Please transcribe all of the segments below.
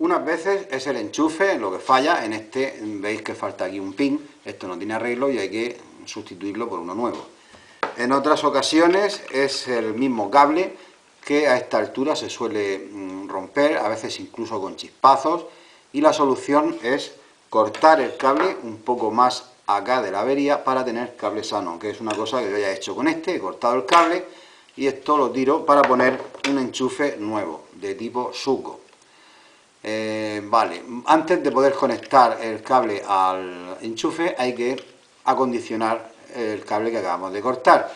Unas veces es el enchufe lo que falla. En este veis que falta aquí un pin, esto no tiene arreglo y hay que sustituirlo por uno nuevo. En otras ocasiones es el mismo cable que a esta altura se suele romper, a veces incluso con chispazos, y la solución es cortar el cable un poco más acá de la avería para tener cable sano, que es una cosa que yo ya he hecho con este. He cortado el cable y esto lo tiro para poner un enchufe nuevo de tipo Suco. Vale, antes de poder conectar el cable al enchufe hay que acondicionar el cable que acabamos de cortar.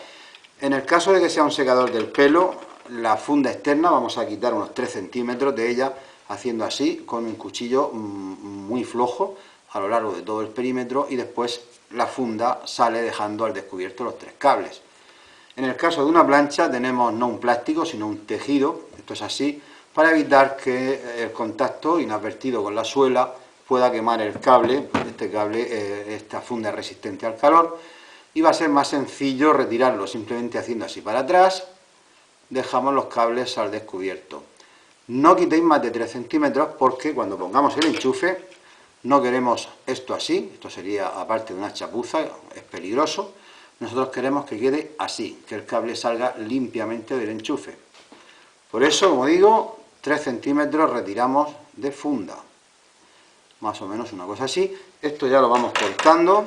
En el caso de que sea un secador del pelo, la funda externa vamos a quitar unos 3 centímetros de ella, haciendo así con un cuchillo muy flojo a lo largo de todo el perímetro, y después la funda sale dejando al descubierto los 3 cables. En el caso de una plancha tenemos no un plástico sino un tejido, esto es así, para evitar que el contacto inadvertido con la suela pueda quemar el cable. Este cable, esta funda es resistente al calor, y va a ser más sencillo retirarlo simplemente haciendo así para atrás. Dejamos los cables al descubierto. No quitéis más de 3 centímetros porque cuando pongamos el enchufe no queremos esto así, esto sería aparte de una chapuza, es peligroso. Nosotros queremos que quede así, que el cable salga limpiamente del enchufe. Por eso, como digo, 3 centímetros retiramos de funda, más o menos una cosa así. Esto ya lo vamos cortando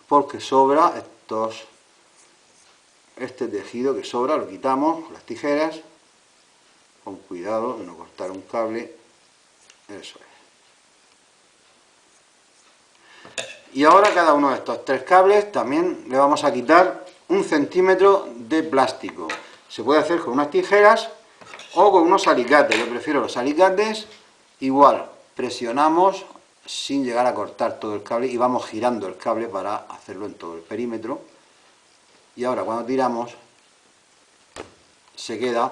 porque sobra este tejido que sobra, lo quitamos con las tijeras, con cuidado de no cortar un cable, eso es. Y ahora cada uno de estos 3 cables también le vamos a quitar 1 centímetro de plástico. Se puede hacer con unas tijeras o con unos alicates. Yo prefiero los alicates. Igual, presionamos sin llegar a cortar todo el cable y vamos girando el cable para hacerlo en todo el perímetro. Y ahora cuando tiramos se queda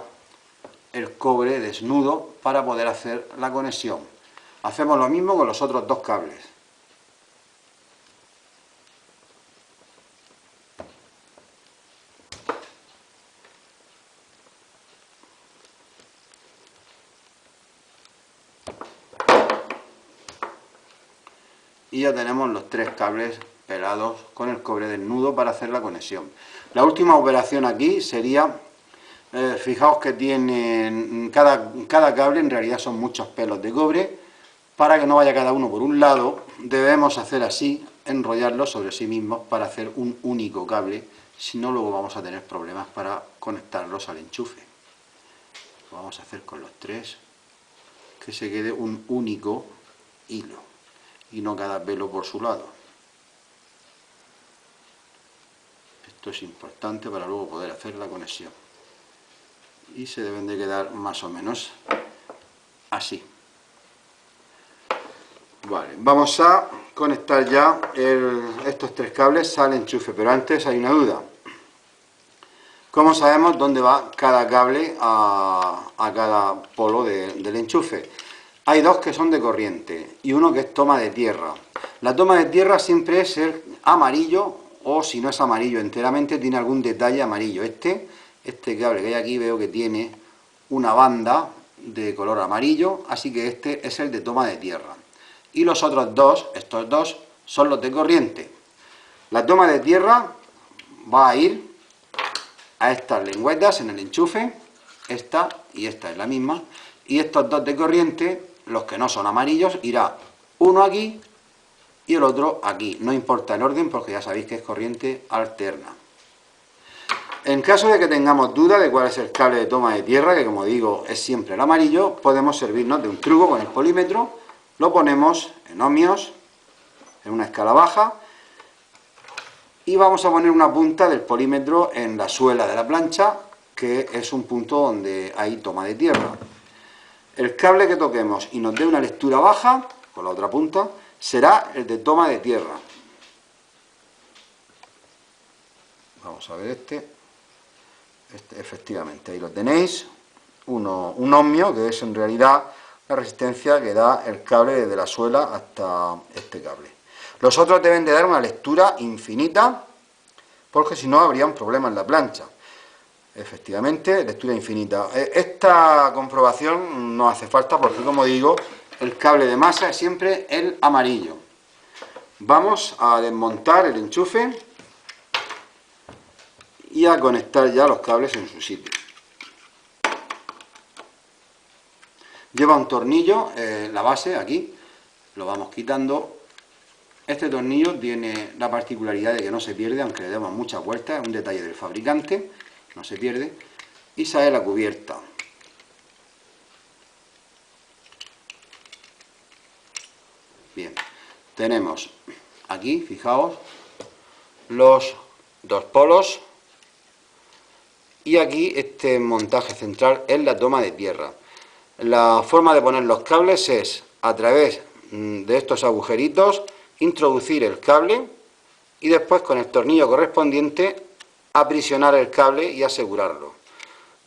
el cobre desnudo para poder hacer la conexión. Hacemos lo mismo con los otros 2 cables. Y ya tenemos los 3 cables pelados con el cobre desnudo para hacer la conexión. La última operación aquí sería, fijaos que tienen cada cable, en realidad son muchos pelos de cobre. Para que no vaya cada uno por un lado, debemos hacer así, enrollarlos sobre sí mismos para hacer un único cable, si no luego vamos a tener problemas para conectarlos al enchufe. Lo vamos a hacer con los 3, que se quede un único hilo y no cada pelo por su lado. Esto es importante para luego poder hacer la conexión. Y se deben de quedar más o menos así. Vale, vamos a conectar ya estos 3 cables al enchufe, pero antes hay una duda. ¿Cómo sabemos dónde va cada cable a cada polo del enchufe? Hay 2 que son de corriente y uno que es toma de tierra. La toma de tierra siempre es el amarillo, o si no es amarillo enteramente, tiene algún detalle amarillo. Este cable que hay aquí veo que tiene una banda de color amarillo, así que este es el de toma de tierra. Y los otros 2, estos 2, son los de corriente. La toma de tierra va a ir a estas lengüetas en el enchufe, esta y esta es la misma, y estos 2 de corriente, los que no son amarillos, irá uno aquí y el otro aquí. No importa el orden porque ya sabéis que es corriente alterna. En caso de que tengamos duda de cuál es el cable de toma de tierra, que como digo es siempre el amarillo, podemos servirnos de un truco con el polímetro. Lo ponemos en ohmios, en una escala baja, y vamos a poner una punta del polímetro en la suela de la plancha, que es un punto donde hay toma de tierra. El cable que toquemos y nos dé una lectura baja, con la otra punta, será el de toma de tierra. Vamos a ver este efectivamente, ahí lo tenéis, un ohmio, que es en realidad la resistencia que da el cable desde la suela hasta este cable. Los otros deben de dar una lectura infinita, porque si no habría un problema en la plancha. Efectivamente, lectura infinita. Esta comprobación no hace falta porque, como digo, el cable de masa es siempre el amarillo. Vamos a desmontar el enchufe y a conectar ya los cables en su sitio. Lleva un tornillo, la base aquí, lo vamos quitando. Este tornillo tiene la particularidad de que no se pierde, aunque le demos muchas vueltas, es un detalle del fabricante, no se pierde. Y sale la cubierta. Bien, tenemos aquí, fijaos, los dos polos y aquí este montaje central es la toma de tierra. La forma de poner los cables es a través de estos agujeritos introducir el cable y después con el tornillo correspondiente aprisionar el cable y asegurarlo.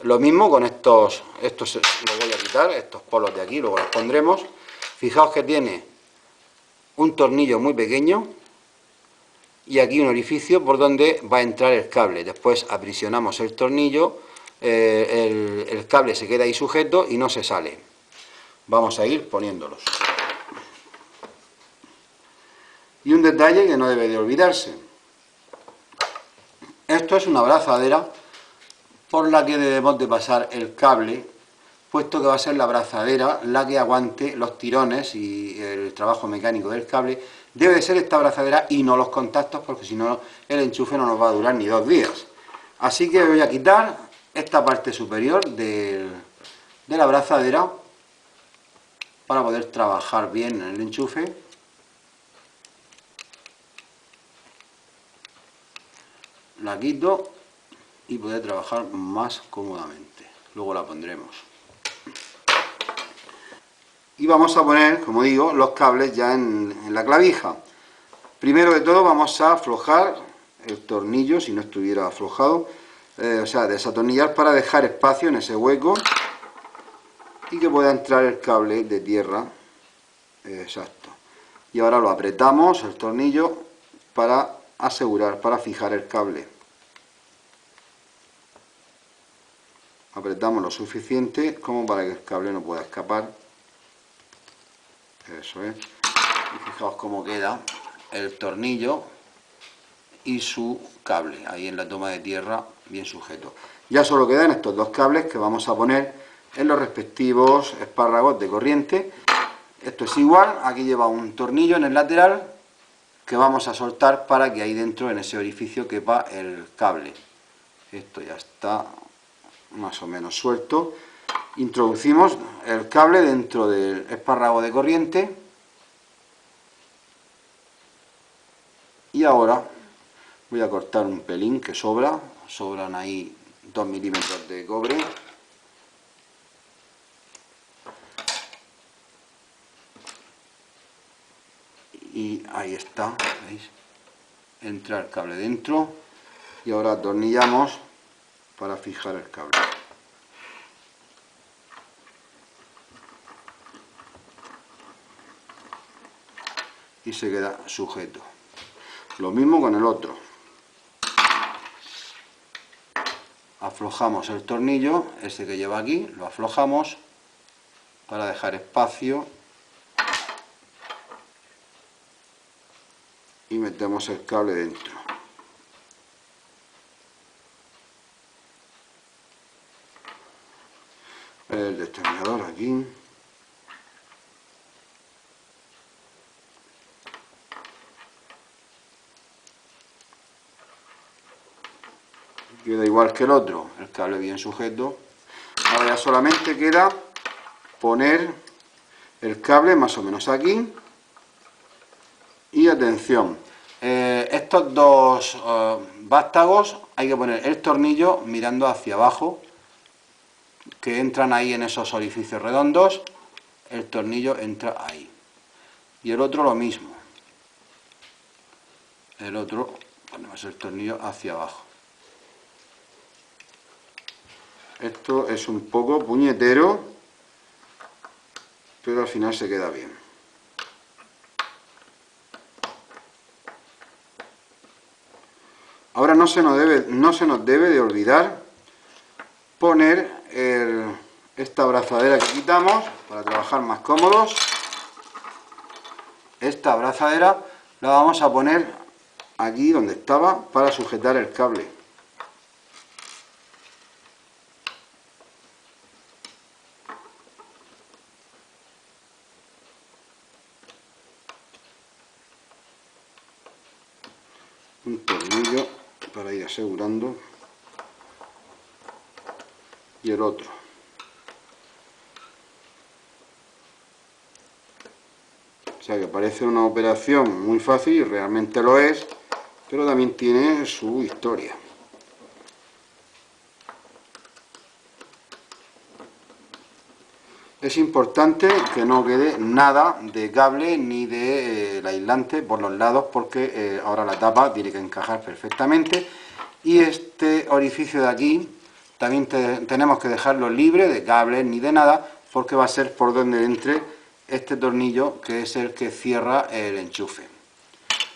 Lo mismo con estos los voy a quitar, estos polos de aquí, luego los pondremos. Fijaos que tiene un tornillo muy pequeño y aquí un orificio por donde va a entrar el cable. Después aprisionamos el tornillo, el cable se queda ahí sujeto y no se sale. Vamos a ir poniéndolos. Y un detalle que no debe de olvidarse. Esto es una abrazadera por la que debemos de pasar el cable, puesto que va a ser la abrazadera la que aguante los tirones y el trabajo mecánico del cable. Debe de ser esta abrazadera y no los contactos, porque si no el enchufe no nos va a durar ni 2 días. Así que voy a quitar esta parte superior de la abrazadera para poder trabajar bien en el enchufe. La quito y poder trabajar más cómodamente. Luego la pondremos. Y vamos a poner, como digo, los cables ya en la clavija. Primero de todo vamos a aflojar el tornillo, si no estuviera aflojado, o sea, desatornillar para dejar espacio en ese hueco y que pueda entrar el cable de tierra. Exacto. Y ahora lo apretamos, el tornillo, para asegurar, para fijar el cable. Apretamos lo suficiente como para que el cable no pueda escapar. Eso es. Y fijaos cómo queda el tornillo y su cable ahí en la toma de tierra bien sujeto. Ya solo quedan estos dos cables que vamos a poner en los respectivos espárragos de corriente. Esto es igual, aquí lleva un tornillo en el lateral que vamos a soltar para que ahí dentro en ese orificio quepa el cable. Esto ya está más o menos suelto. Introducimos el cable dentro del espárrago de corriente y ahora voy a cortar un pelín que sobran ahí 2 milímetros de cobre. Y ahí está, ¿veis? Entra el cable dentro y ahora atornillamos para fijar el cable. Y se queda sujeto. Lo mismo con el otro. Aflojamos el tornillo, este que lleva aquí, lo aflojamos para dejar espacio y metemos el cable dentro. El destornillador aquí. Queda igual que el otro, el cable bien sujeto. Ahora ya solamente queda poner el cable más o menos aquí. Y atención, estos dos vástagos hay que poner el tornillo mirando hacia abajo, que entran ahí en esos orificios redondos, el tornillo entra ahí. Y el otro lo mismo. El otro ponemos el tornillo hacia abajo. Esto es un poco puñetero, pero al final se queda bien. Ahora no se nos debe de olvidar poner esta abrazadera que quitamos para trabajar más cómodos. Esta abrazadera la vamos a poner aquí donde estaba para sujetar el cable. Un tornillo para ir asegurando y el otro. O sea que parece una operación muy fácil y realmente lo es, pero también tiene su historia. Es importante que no quede nada de cable ni de aislante por los lados, porque ahora la tapa tiene que encajar perfectamente. Y este orificio de aquí también tenemos que dejarlo libre de cables ni de nada, porque va a ser por donde entre este tornillo, que es el que cierra el enchufe.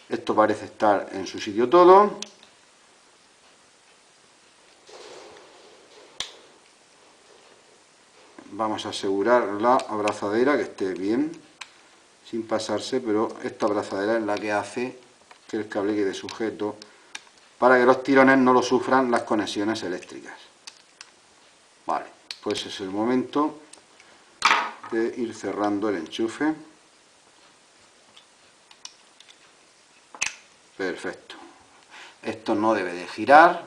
Esto parece estar en su sitio todo. Vamos a asegurar la abrazadera que esté bien, sin pasarse, pero esta abrazadera es la que hace que el cable quede sujeto para que los tirones no lo sufran las conexiones eléctricas. Vale, pues es el momento de ir cerrando el enchufe. Perfecto. Esto no debe de girar,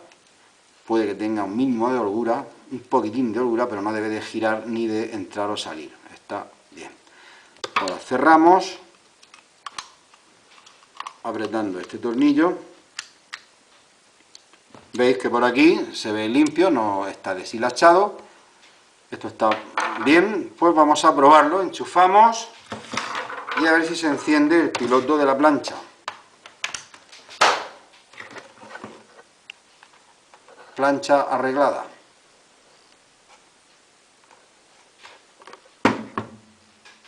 puede que tenga un mínimo de holgura, un poquitín de holgura, pero no debe de girar ni de entrar o salir. Está bien. Ahora cerramos apretando este tornillo. Veis que por aquí se ve limpio, no está deshilachado. Esto está bien. Pues vamos a probarlo. Enchufamos y a ver si se enciende el piloto de la plancha. Plancha arreglada.